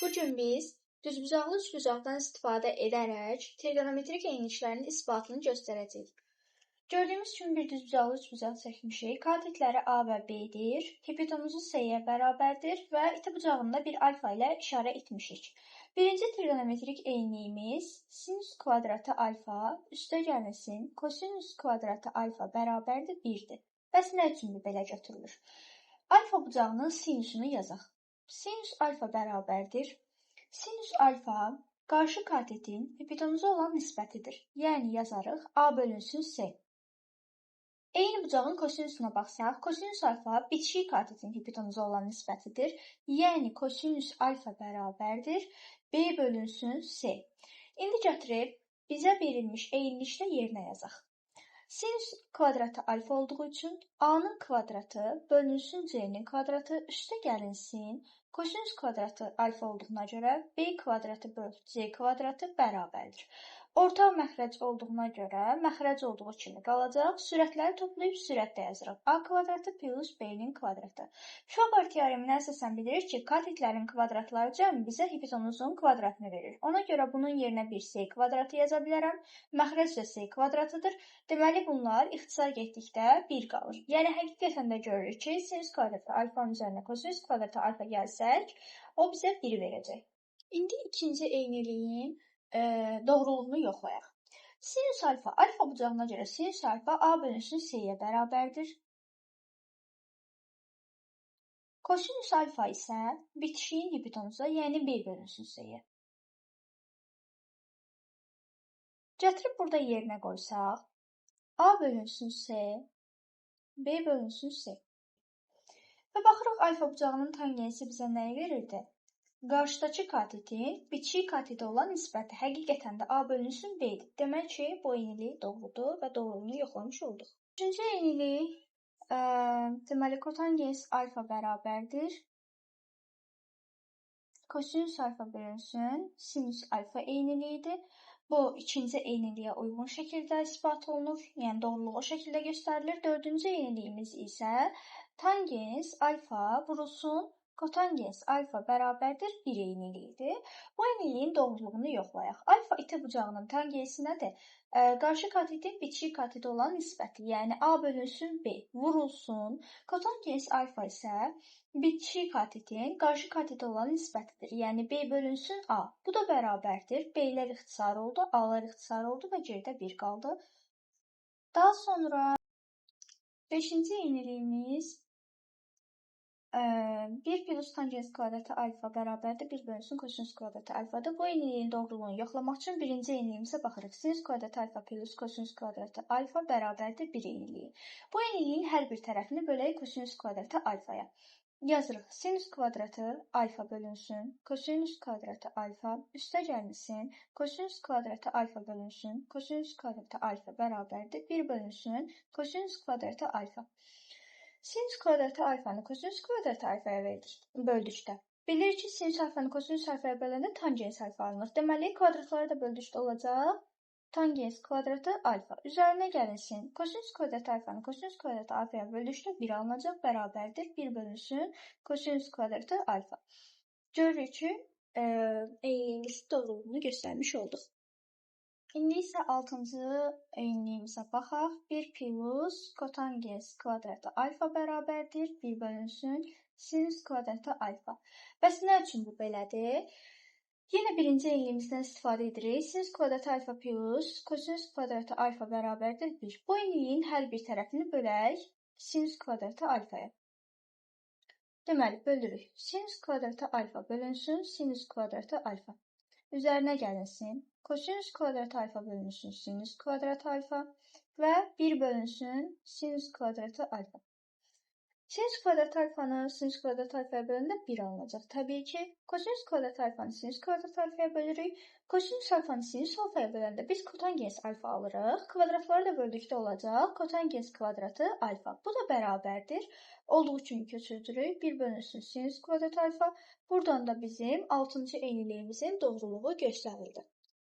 Bugün biz düzbucaqlı üçbucaqdan istifadə edərək trigonometrik eyniliklərin isbatını göstərəcəyik. Gördüyümüz kimi bir düzbucaqlı üçbucaq çəkmişik. Katetləri A və B-dir. Hipotenuzu S-yə bərabərdir və iti bucağında bir alfa ilə işarə etmişik. Birinci trigonometrik eyniyimiz sinüs kvadratı alfa üstəgəlsin kosinüs kvadratı alfa bərabərdir 1-dir. Bəs nə üçün belə götürülür? Alfa bucağının sinüsünü yazaq. Sinüs alfa bərabərdir. Sinüs alfa qarşı katetin hipotenuza olan nisbətidir. Yəni yazarıq A bölünsün S. Eyni bucağın kosinüsünə baxsaq, kosinüs alfa bitişik katetin hipotenuza olan nisbətidir. Yəni kosinüs alfa bərabərdir B bölünsün S. İndi gətirib bizə verilmiş eynilikdə yerinə yazaq. Sinüs kvadratı alfa olduğu üçün A-nın kvadratı bölünsün C-nin kvadratı üstə gəlinsin. Kosinüs kvadratı alfa olduğuna görə B kvadratı böl C kvadratı bərabərdir. Ortaq məxrəc olduğuna görə məxrəc olduğu kimi qalacaq. Sürətləri toplayıb sürətdə yazırıq. A kvadratı plus B-nin kvadratı. Pifaqor teoremindən əsasən bilirik ki, katetlərin kvadratları cəmi bizə hipotenuzun kvadratını verir. Ona görə bunun yerinə bir C kvadratı yaza bilərəm. Məxrəc də C kvadratıdır. Deməli, bunlar ixtisar getdikdə 1 qalır. Yəni, həqiqətən də görürük ki, sinüs kvadratı alfanın üzərinə kosinüs kvadratı alfa gəlsək, o bizə 1 verəcək. İndi ikinci eyniliyin doğruluğunu yoxlayaq. Sinüs alfa, alfa bucağına görə sinüs alfa A bölünsün S-yə bərabərdir. Kosinüs alfa isə bitişiyin hipotenuza, yəni B bölünsün S-yə. Gətirib burada yerinə qoysaq, A bölünsün S, B bölünsün S. Və baxırıq alfa bucağının tangensi bizə nəyi verirdi? Qarşıdakı katetin bitişik kateti olan nisbəti həqiqətən də A bölünsün B-dir. Demək ki, bu eynilik doğrudur və doğruluğunu yoxlamış olduq. Üçüncü eynilik, deməli, kotangens alfa bərabərdir. Kosinüs alfa bölünsün sinüs alfa eyniliyidir. Bu, ikinci eyniliyə uyğun şəkildə isbat olunur, yəni doğruluğu o şəkildə göstərilir. Dördüncü eyniliyimiz isə tangens alfa vurulsun kotangens alfa bərabərdir 1 eyniliyidir. Bu eyniliyin doğruluğunu yoxlayaq. Alfa iti bucağının tangensinədir. Qarşı katetin bitişik kateti olan nisbəti, yəni A bölünsün B vurulsun. Kotangens alfa isə bitişik katetin qarşı kateti olan nisbətidir. Yəni B bölünsün A. Bu da bərabərdir. B-lər ixtisar oldu, A-lar ixtisar oldu və geridə 1 qaldı. Daha sonra 5-ci eyniliyimiz 1 plus tangens kvadratı alfa bərabərdir 1 bölünsün kosinüs kvadratı alfadır. Bu eyniliyin doğruluğunu yoxlamaq üçün birinci eyniliyimizə baxırıq. Sinüs kvadratı alfa plus kosinüs kvadratı alfa bərabərdir 1 eyniliyi. Bu eyniliyin hər bir tərəfini bölək kosinüs kvadratı alfaya. Yazırıq. Sinüs kvadratı alfa bölünsün kosinüs kvadratı alfa üstə gəlsin. Kosinüs kvadratı alfa bölünsün kosinüs kvadratı alfa bərabərdir 1 bölünsün kosinüs kvadratı alfa. Sinüs kvadratı alfanı kosinüs kvadratı alfaya böldükdə. Bilirik ki, sinüs alfanı kosinüs alfaya böləndə tangens alfa alınır. Deməli, kvadratları da böldükdə olacaq. Tangens kvadratı alfa. Üzərinə gəlinsin. Kosinüs kvadratı alfanı kosinüs kvadratı alfaya böldükdə 1 alınacaq. Bərabərdir. 1 bölünsün kosinüs kvadratı alfa. Görürük ki, eyniliyimiz doğruluğunu göstərmiş olduq. İndi isə 6-cı eyniliyimizə baxaq. 1 plus kotangens kvadratı alfa bərabərdir. 1 bölünsün sinüs kvadratı alfa. Bəs nə üçün bu belədir? Yenə birinci eyniliyimizdən istifadə edirik. Sinüs kvadratı alfa plus kosinüs kvadratı alfa bərabərdir 1. Bu eyniliyin hər bir tərəfini bölək sinüs kvadratı alfaya. Deməli, bölürük. Sinüs kvadratı alfa bölünsün sinüs kvadratı alfa. Üzərinə gəlinsin. Kosinüs kvadratı alfa bölünsün sinüs kvadratı alfa və 1 bölünsün sinüs kvadratı alfa. Sinüs kvadratı alfanı sinüs kvadratı alfaya böləndə 1 alınacaq. Təbii ki, kosinüs kvadratı alfanı sinüs kvadratı alfaya bölürük. Kosinüs alfanı sinüs alfaya böləndə biz kotangens alfa alırıq. Kvadratları da böldükdə olacaq kotangens kvadratı alfa. Bu da bərabərdir. Olduğu kimi köçürdürük. 1 bölünsün sinüs kvadratı alfa. Buradan da bizim 6-cı eyniliyimizin doğruluğu göstərildi.